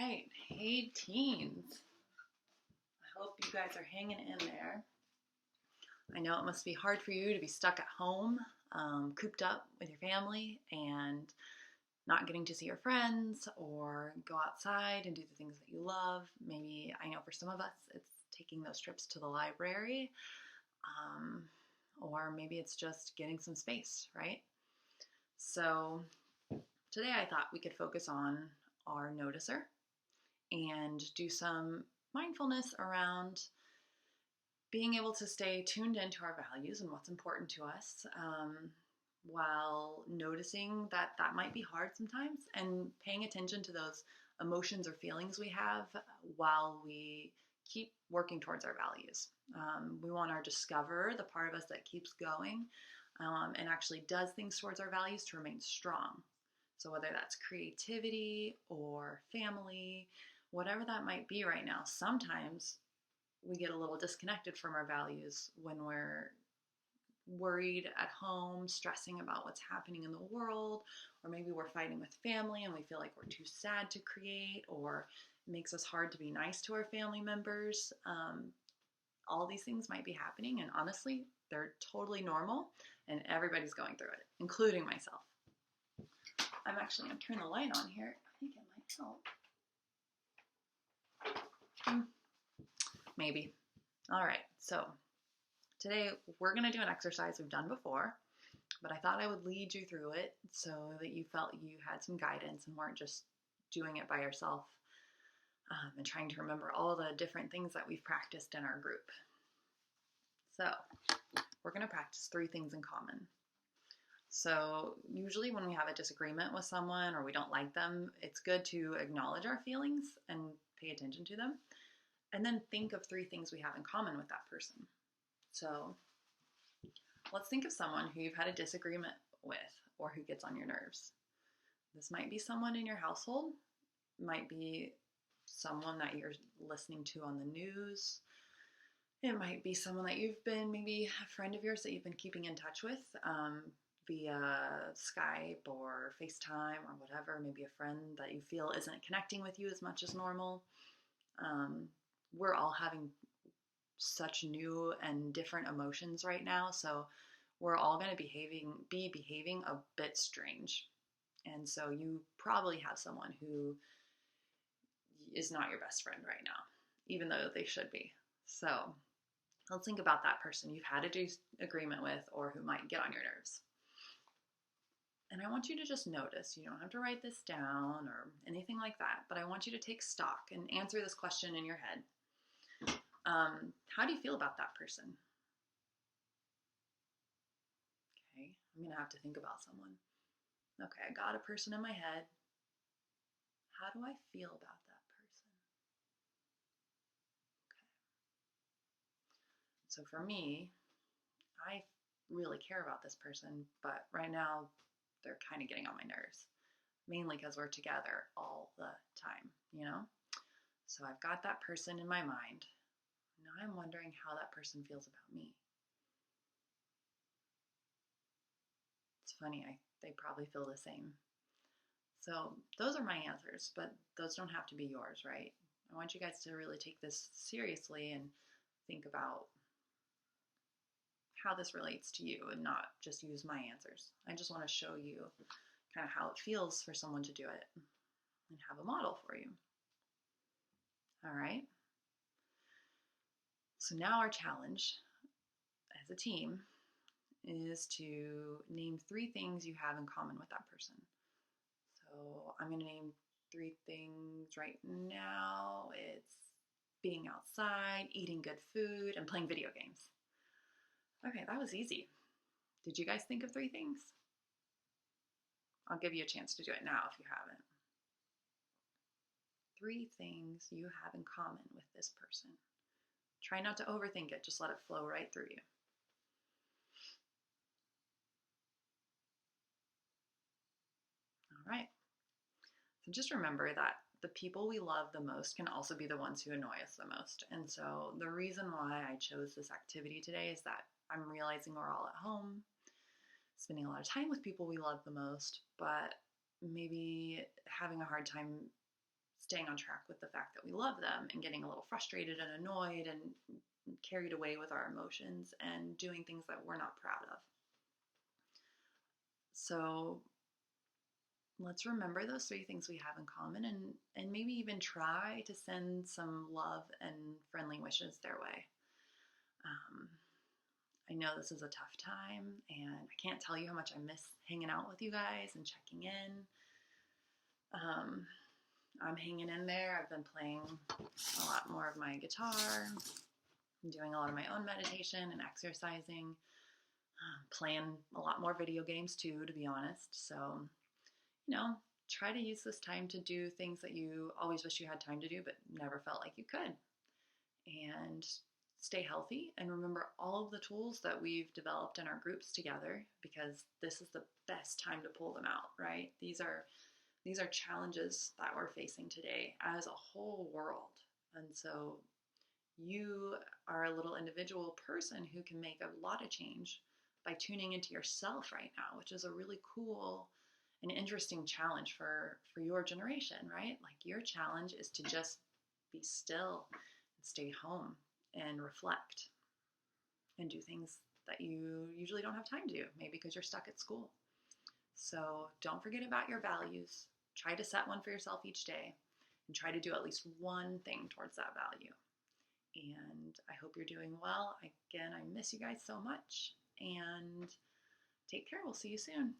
Right. Hey, teens. I hope you guys are hanging in there. I know it must be hard for you to be stuck at home, cooped up with your family, and not getting to see your friends or go outside and do the things that you love. Maybe, I know for some of us, it's taking those trips to the library, um, or maybe it's just getting some space, right? So, today I thought we could focus on our noticer and do some mindfulness around being able to stay tuned into our values and what's important to us, while noticing that that might be hard sometimes, and paying attention to those emotions or feelings we have while we keep working towards our values. We want to discover the part of us that keeps going, and actually does things towards our values to remain strong. So whether that's creativity or family, whatever that might be right now, sometimes we get a little disconnected from our values when we're worried at home, stressing about what's happening in the world, or maybe we're fighting with family and we feel like we're too sad to create, or it makes us hard to be nice to our family members. All these things might be happening, and honestly, they're totally normal, and everybody's going through it, including myself. I'm actually going to turn the light on here. I think it might help. Maybe. All right, so today we're going to do an exercise we've done before, but I thought I would lead you through it so that you felt you had some guidance and weren't just doing it by yourself, and trying to remember all the different things that we've practiced in our group. So we're going to practice 3 things in common. So usually when we have a disagreement with someone or we don't like them, it's good to acknowledge our feelings and pay attention to them, and then think of 3 things we have in common with that person. So let's think of someone who you've had a disagreement with or who gets on your nerves. This might be someone in your household, might be someone that you're listening to on the news. It might be someone that you've been, maybe a friend of yours that you've been keeping in touch with via Skype or FaceTime or whatever. Maybe a friend that you feel isn't connecting with you as much as normal. We're all having such new and different emotions right now, so we're all going to be behaving a bit strange. And so you probably have someone who is not your best friend right now, even though they should be. So let's think about that person you've had a disagreement with or who might get on your nerves. And I want you to just notice. You don't have to write this down or anything like that, but I want you to take stock and answer this question in your head. How do you feel about that person? Okay, I'm going to have to think about someone. Okay, I got a person in my head. How do I feel about that person? Okay. So for me, I really care about this person, but right now they're kind of getting on my nerves, mainly because we're together all the time, you know? So I've got that person in my mind. Now I'm wondering how that person feels about me. It's funny, they probably feel the same. So those are my answers, but those don't have to be yours, right? I want you guys to really take this seriously and think about how this relates to you and not just use my answers. I just want to show you kind of how it feels for someone to do it and have a model for you. All right. So now our challenge as a team is to name 3 things you have in common with that person. So I'm going to name 3 things right now. It's being outside, eating good food, and playing video games. Okay, that was easy. Did you guys think of 3 things? I'll give you a chance to do it now if you haven't. 3 things you have in common with this person. Try not to overthink it, just let it flow right through you. All right. So just remember that the people we love the most can also be the ones who annoy us the most. And so the reason why I chose this activity today is that I'm realizing we're all at home, spending a lot of time with people we love the most, but maybe having a hard time staying on track with the fact that we love them and getting a little frustrated and annoyed and carried away with our emotions and doing things that we're not proud of. So let's remember those three things we have in common, and maybe even try to send some love and friendly wishes their way. I know this is a tough time, and I can't tell you how much I miss hanging out with you guys and checking in. I'm hanging in there. I've been playing a lot more of my guitar. I'm doing a lot of my own meditation and exercising. Playing a lot more video games too, to be honest. So, try to use this time to do things that you always wish you had time to do but never felt like you could. And stay healthy, and remember all of the tools that we've developed in our groups together, because this is the best time to pull them out, right? These are challenges that we're facing today as a whole world. And so you are a little individual person who can make a lot of change by tuning into yourself right now, which is a really cool and interesting challenge for your generation, right? Like, your challenge is to just be still and stay home and reflect and do things that you usually don't have time to do, maybe because you're stuck at school. So don't forget about your values. Try to set one for yourself each day and try to do at least one thing towards that value. And I hope you're doing well. Again, I miss you guys so much, and take care. We'll see you soon.